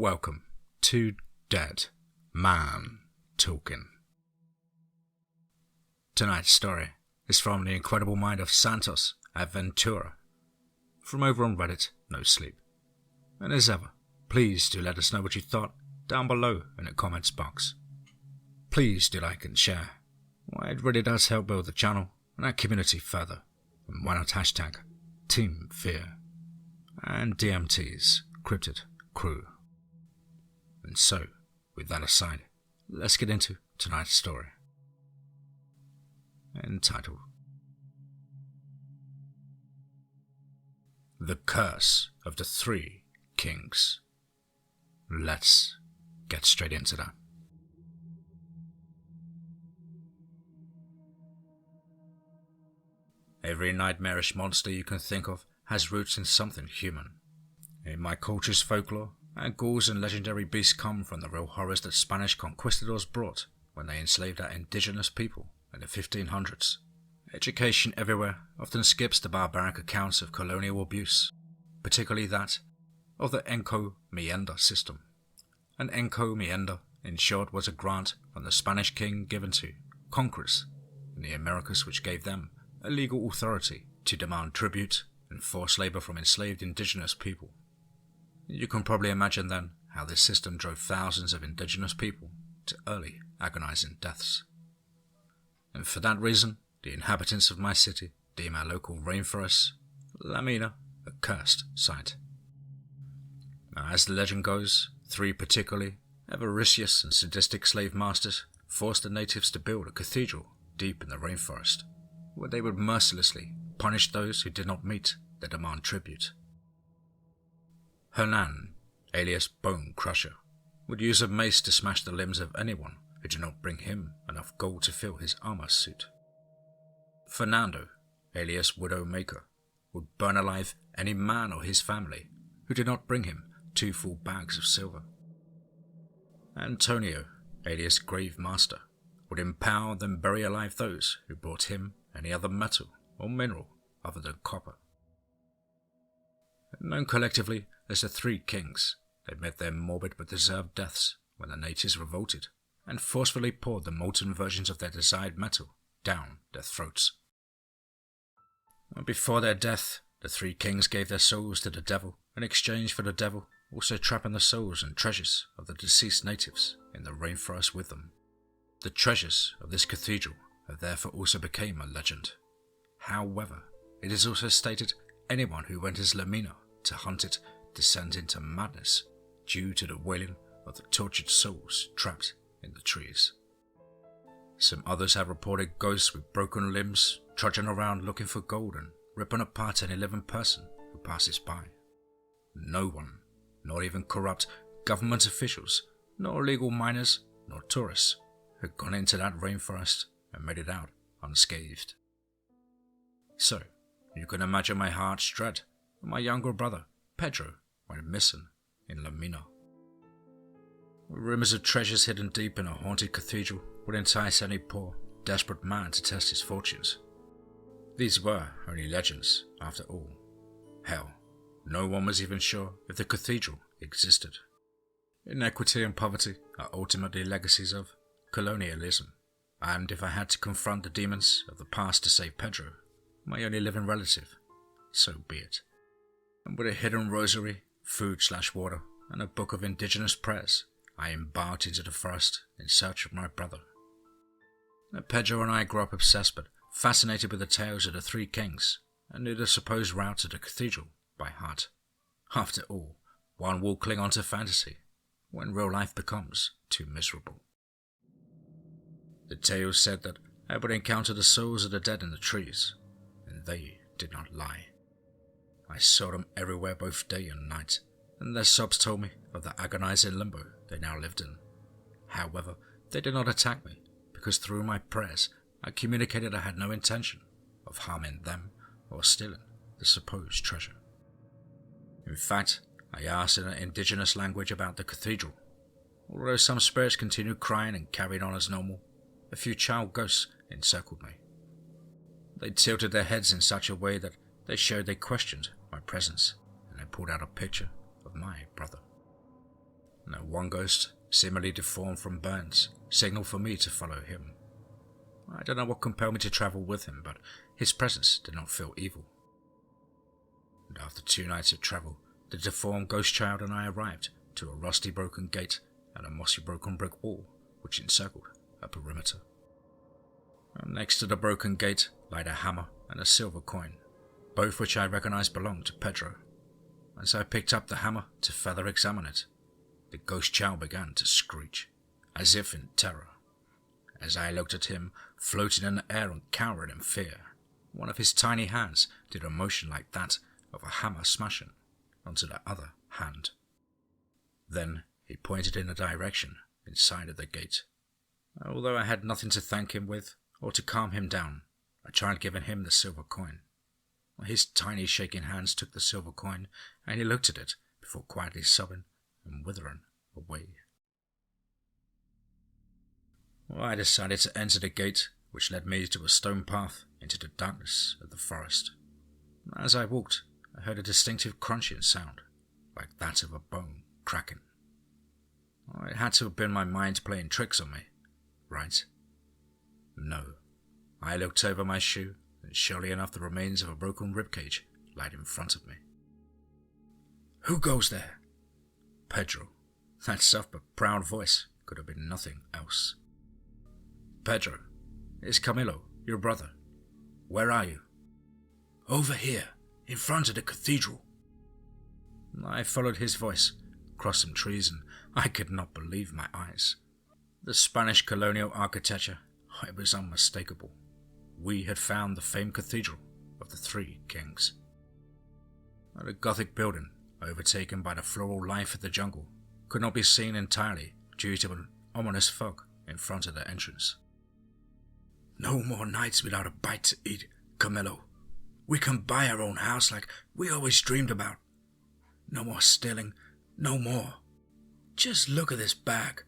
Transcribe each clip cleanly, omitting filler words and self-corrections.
Welcome to Dead Man Talking. Tonight's story is from the incredible mind of Santos Aventura, from over on Reddit, No Sleep. And as ever, please do let us know what you thought down below in the comments box. Please do like and share. Why, it really does help build the channel and our community further. And why not hashtag TeamFEAR and DMT's Cryptid crew. And so, with that aside, let's get into tonight's story. Entitled The Curse of the Three Kings. Let's get straight into that. Every nightmarish monster you can think of has roots in something human. In my culture's folklore, our ghouls and legendary beasts come from the real horrors that Spanish conquistadors brought when they enslaved our indigenous people in the 1500s. Education everywhere often skips the barbaric accounts of colonial abuse, particularly that of the encomienda system. An encomienda, in short, was a grant from the Spanish king given to conquerors in the Americas, which gave them a legal authority to demand tribute and forced labor from enslaved indigenous people. You can probably imagine then how this system drove thousands of indigenous people to early, agonizing deaths. And for that reason, the inhabitants of my city deem our local rainforests, La Mina, a cursed site. Now, as the legend goes, three particularly avaricious and sadistic slave masters forced the natives to build a cathedral deep in the rainforest, where they would mercilessly punish those who did not meet their demand tribute. Hernan, alias Bone Crusher, would use a mace to smash the limbs of anyone who did not bring him enough gold to fill his armor suit. Fernando, alias Widow Maker, would burn alive any man or his family who did not bring him 2 full bags of silver. Antonio, alias Grave Master, would impale then bury alive those who brought him any other metal or mineral other than copper. Known collectively as the Three Kings, they met their morbid but deserved deaths when the natives revolted and forcefully poured the molten versions of their desired metal down their throats. Before their death, the Three Kings gave their souls to the devil in exchange for the devil also trapping the souls and treasures of the deceased natives in the rainforest with them. The treasures of this cathedral have therefore also become a legend. However, it is also stated anyone who went as La Mina to hunt it descend into madness due to the wailing of the tortured souls trapped in the trees. Some others have reported ghosts with broken limbs trudging around looking for gold and ripping apart any living person who passes by. No one, not even corrupt government officials, nor illegal miners, nor tourists, had gone into that rainforest and made it out unscathed. So, you can imagine my heart's dread when my younger brother, Pedro, went missing in La Mina. Rumors of treasures hidden deep in a haunted cathedral would entice any poor, desperate man to test his fortunes. These were only legends, after all. Hell, no one was even sure if the cathedral existed. Inequity and poverty are ultimately legacies of colonialism, and if I had to confront the demons of the past to save Pedro, my only living relative, so be it. And with a hidden rosary, food/water, and a book of indigenous prayers, I embarked into the forest in search of my brother. Pedro and I grew up obsessed but fascinated with the tales of the Three Kings and knew the supposed route to the cathedral by heart. After all, one will cling on to fantasy when real life becomes too miserable. The tales said that I would encounter the souls of the dead in the trees, and they did not lie. I saw them everywhere both day and night, and their sobs told me of the agonizing limbo they now lived in. However, they did not attack me, because through my prayers I communicated I had no intention of harming them or stealing the supposed treasure. In fact, I asked in an indigenous language about the cathedral. Although some spirits continued crying and carried on as normal, a few child ghosts encircled me. They tilted their heads in such a way that they showed they questioned my presence, and I pulled out a picture of my brother. and one ghost, similarly deformed from burns, signaled for me to follow him. I don't know what compelled me to travel with him, but his presence did not feel evil. And after 2 nights of travel, the deformed ghost child and I arrived to a rusty broken gate and a mossy broken brick wall which encircled a perimeter. And next to the broken gate lay a hammer and a silver coin, both which I recognized belonged to Pedro. As I picked up the hammer to further examine it, the ghost child began to screech, as if in terror. As I looked at him, floating in the air and cowering in fear, one of his tiny hands did a motion like that of a hammer smashing onto the other hand. Then he pointed in a direction inside of the gate. Although I had nothing to thank him with or to calm him down, I tried giving him the silver coin. His tiny shaking hands took the silver coin and he looked at it before quietly sobbing and withering away. I decided to enter the gate, which led me to a stone path into the darkness of the forest. As I walked, I heard a distinctive crunching sound, like that of a bone cracking. It had to have been my mind playing tricks on me, right? No. I looked over my shoe, and surely enough the remains of a broken ribcage lied in front of me. "Who goes there?" Pedro. That soft but proud voice could have been nothing else. "Pedro, it's Camilo, your brother. Where are you?" "Over here, in front of the cathedral." I followed his voice, crossed some trees, and I could not believe my eyes. The Spanish colonial architecture, it was unmistakable. We had found the famed cathedral of the 3 Kings. The Gothic building, overtaken by the floral life of the jungle, could not be seen entirely due to an ominous fog in front of the entrance. "No more nights without a bite to eat, Camilo. We can buy our own house like we always dreamed about. No more stealing, no more. Just look at this bag."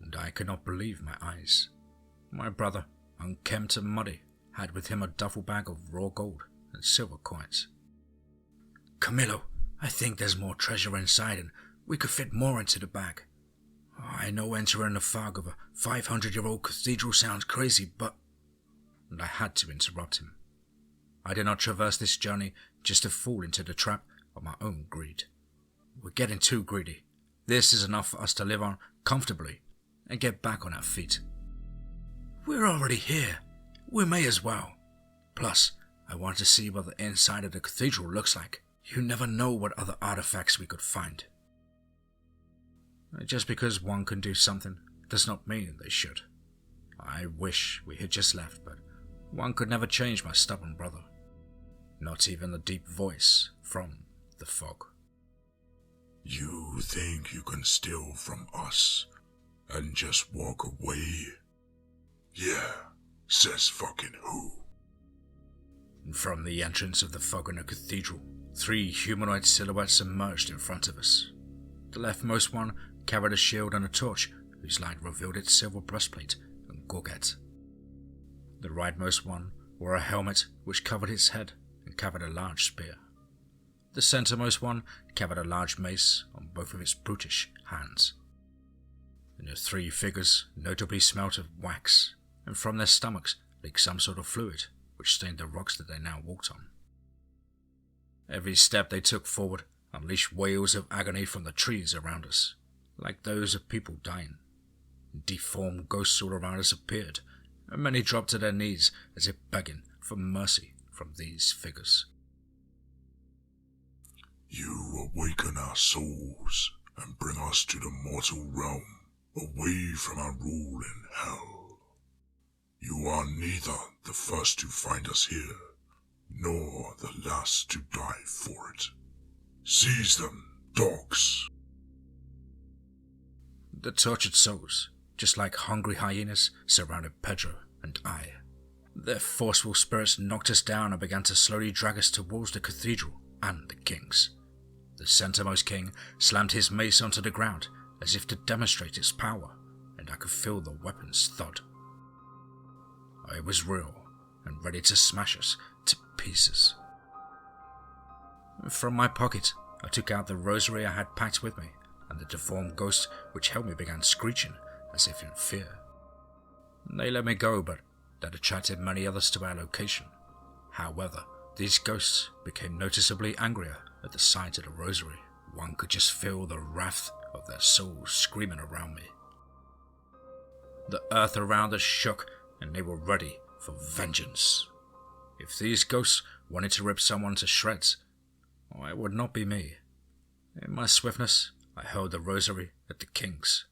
And I could not believe my eyes. My brother, unkempt and muddy, had with him a duffel bag of raw gold and silver coins. "Camilo, I think there's more treasure inside and we could fit more into the bag. I know entering the fog of a 500-year-old cathedral sounds crazy, but..." And I had to interrupt him. I did not traverse this journey just to fall into the trap of my own greed. We're getting too greedy. This is enough for us to live on comfortably and get back on our feet. "We're already here. We may as well. Plus, I want to see what the inside of the cathedral looks like. You never know what other artifacts we could find." Just because one can do something does not mean they should. I wish we had just left, but one could never change my stubborn brother. Not even the deep voice from the fog. "You think you can steal from us and just walk away? Yeah, says fucking who?" From the entrance of the fog in the cathedral, 3 humanoid silhouettes emerged in front of us. The leftmost one carried a shield and a torch, whose light revealed its silver breastplate and gorget. The rightmost one wore a helmet which covered its head and carried a large spear. The centermost one carried a large mace on both of its brutish hands. And the 3 figures notably smelt of wax, and from their stomachs leaked some sort of fluid which stained the rocks that they now walked on. Every step they took forward unleashed wails of agony from the trees around us, like those of people dying. Deformed ghosts all around us appeared, and many dropped to their knees as if begging for mercy from these figures. "You awaken our souls and bring us to the mortal realm, away from our rule in hell. You are neither the first to find us here, nor the last to die for it. Seize them, dogs." The tortured souls, just like hungry hyenas, surrounded Pedro and I. Their forceful spirits knocked us down and began to slowly drag us towards the cathedral and the kings. The centermost king slammed his mace onto the ground as if to demonstrate its power, and I could feel the weapon's thud. I was real and ready to smash us to pieces. From my pocket, I took out the rosary I had packed with me and the deformed ghost which held me began screeching as if in fear. They let me go, but that attracted many others to our location. However, these ghosts became noticeably angrier at the sight of the rosary. One could just feel the wrath of their souls screaming around me. The earth around us shook, and they were ready for vengeance. If these ghosts wanted to rip someone to shreds, it would not be me. In my swiftness, I hurled the rosary at the kings.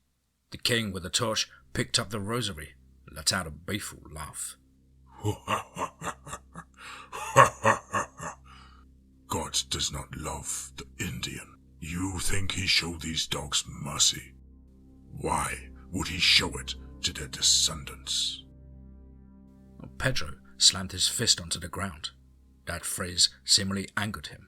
The king with the torch picked up the rosary and let out a baleful laugh. God does not love the Indian. You think he showed these dogs mercy? Why would he show it to their descendants? Pedro slammed his fist onto the ground. That phrase seemingly angered him.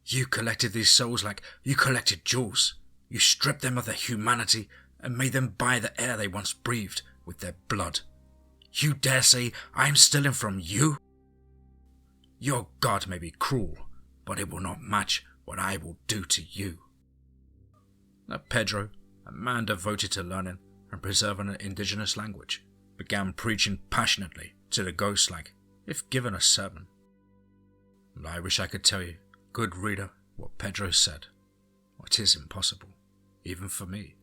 You collected these souls like you collected jewels. You stripped them of their humanity and made them buy the air they once breathed with their blood. You dare say I'm stealing from you? Your God may be cruel, but it will not match what I will do to you. Pedro, a man devoted to learning and preserving an indigenous language, began preaching passionately to the ghosts like if given a sermon. I wish I could tell you, good reader, what Pedro said. It is impossible, even for me,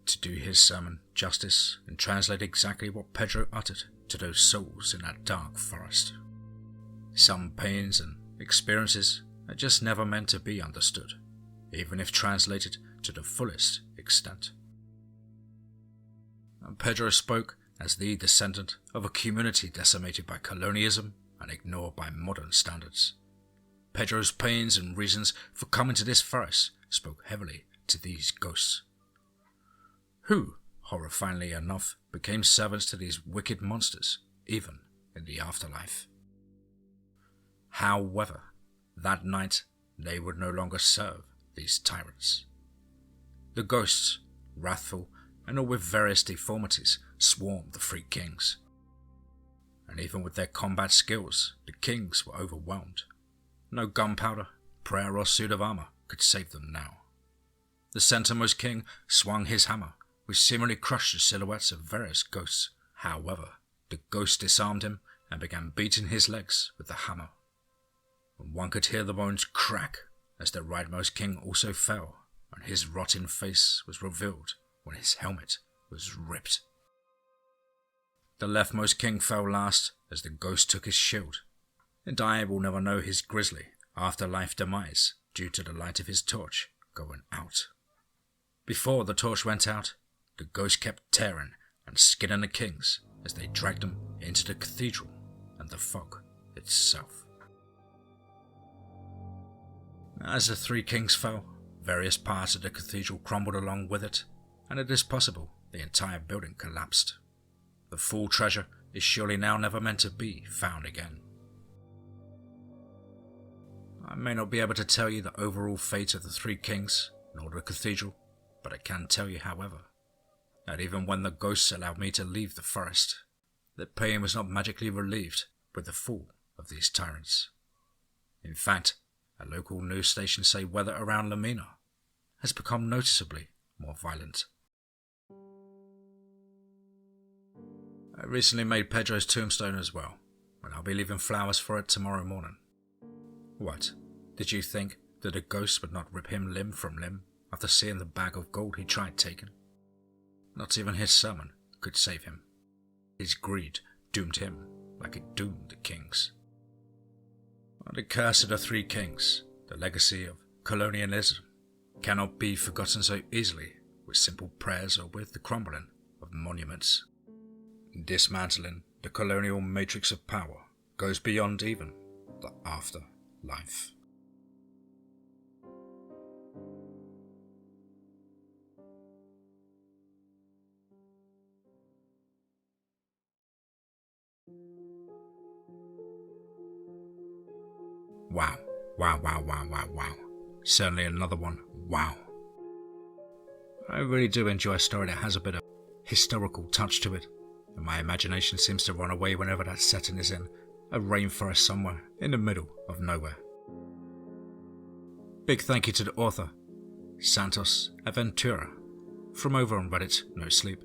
to do his sermon justice and translate exactly what Pedro uttered to those souls in that dark forest. Some pains and experiences are just never meant to be understood, even if translated to the fullest extent. Pedro spoke as the descendant of a community decimated by colonialism and ignored by modern standards. Pedro's pains and reasons for coming to this forest spoke heavily to these ghosts, who, horrifyingly enough, became servants to these wicked monsters, even in the afterlife. However, that night they would no longer serve these tyrants. The ghosts, wrathful and all with various deformities, swarmed the three kings. And even with their combat skills, the kings were overwhelmed. No gunpowder, prayer or suit of armor could save them now. The centermost king swung his hammer, which seemingly crushed the silhouettes of various ghosts. However, the ghost disarmed him and began beating his legs with the hammer. And one could hear the bones crack as the rightmost king also fell, and his rotting face was revealed when his helmet was ripped. The leftmost king fell last as the ghost took his shield, and I will never know his grisly afterlife demise due to the light of his torch going out. Before the torch went out, the ghost kept tearing and skinning the kings as they dragged them into the cathedral and the fog itself. As the three kings fell, various parts of the cathedral crumbled along with it, and it is possible the entire building collapsed. The full treasure is surely now never meant to be found again. I may not be able to tell you the overall fate of the three kings, nor the cathedral, but I can tell you, however, that even when the ghosts allowed me to leave the forest, the pain was not magically relieved with the fall of these tyrants. In fact, a local news station say weather around Lamina has become noticeably more violent. I recently made Pedro's tombstone as well, and I'll be leaving flowers for it tomorrow morning. What, did you think that a ghost would not rip him limb from limb after seeing the bag of gold he tried taking? Not even his sermon could save him. His greed doomed him like it doomed the kings. The curse of the three kings, the legacy of colonialism, cannot be forgotten so easily with simple prayers or with the crumbling of monuments. Dismantling the colonial matrix of power goes beyond even the afterlife. Wow. Certainly another one. Wow. I really do enjoy a story that has a bit of historical touch to it, and my imagination seems to run away whenever that setting is in a rainforest somewhere in the middle of nowhere. Big thank you to the author, Santos Aventura from over on Reddit No Sleep.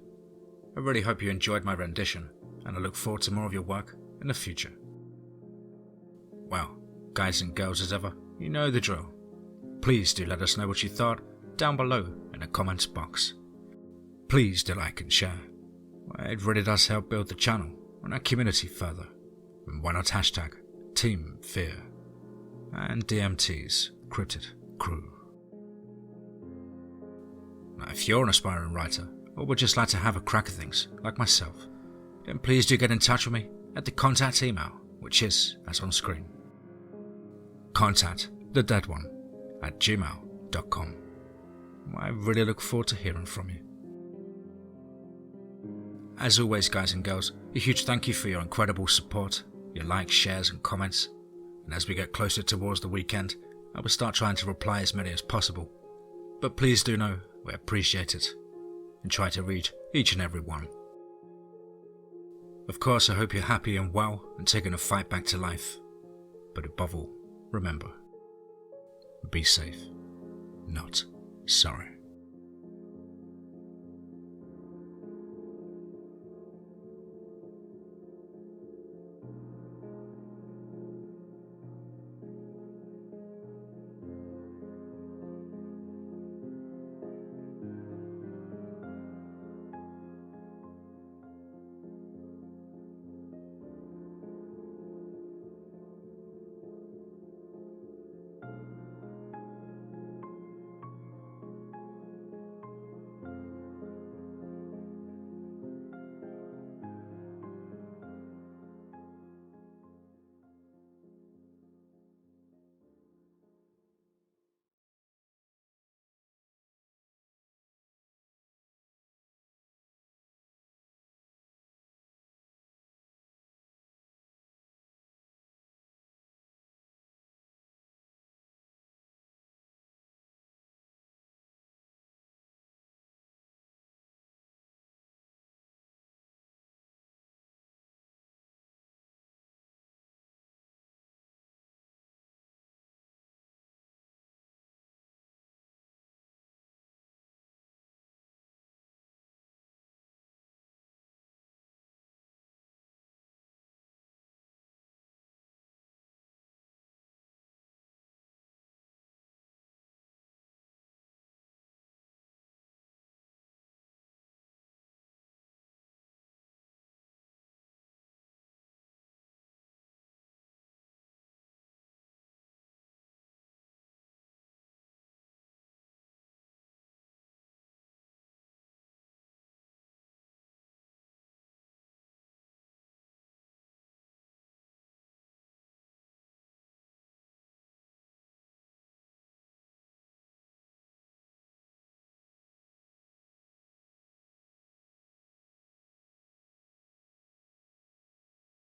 I really hope you enjoyed my rendition, and I look forward to more of your work in the future. Well, guys and girls as ever, you know the drill. Please do let us know what you thought down below in the comments box. Please do like and share. It really does help build the channel and our community further. And why not hashtag TeamFEAR and DMT's Cryptid Crew. Now, if you're an aspiring writer or would just like to have a crack at things like myself, then please do get in touch with me at the contact email, which is as on screen. contactthedeadone@gmail.com. I really look forward to hearing from you. As always, guys and girls, a huge thank you for your incredible support, your likes, shares and comments, and as we get closer towards the weekend, I will start trying to reply as many as possible. But please do know we appreciate it and try to read each and every one. Of course, I hope you're happy and well and taking a fight back to life. But above all, remember, be safe, not sorry.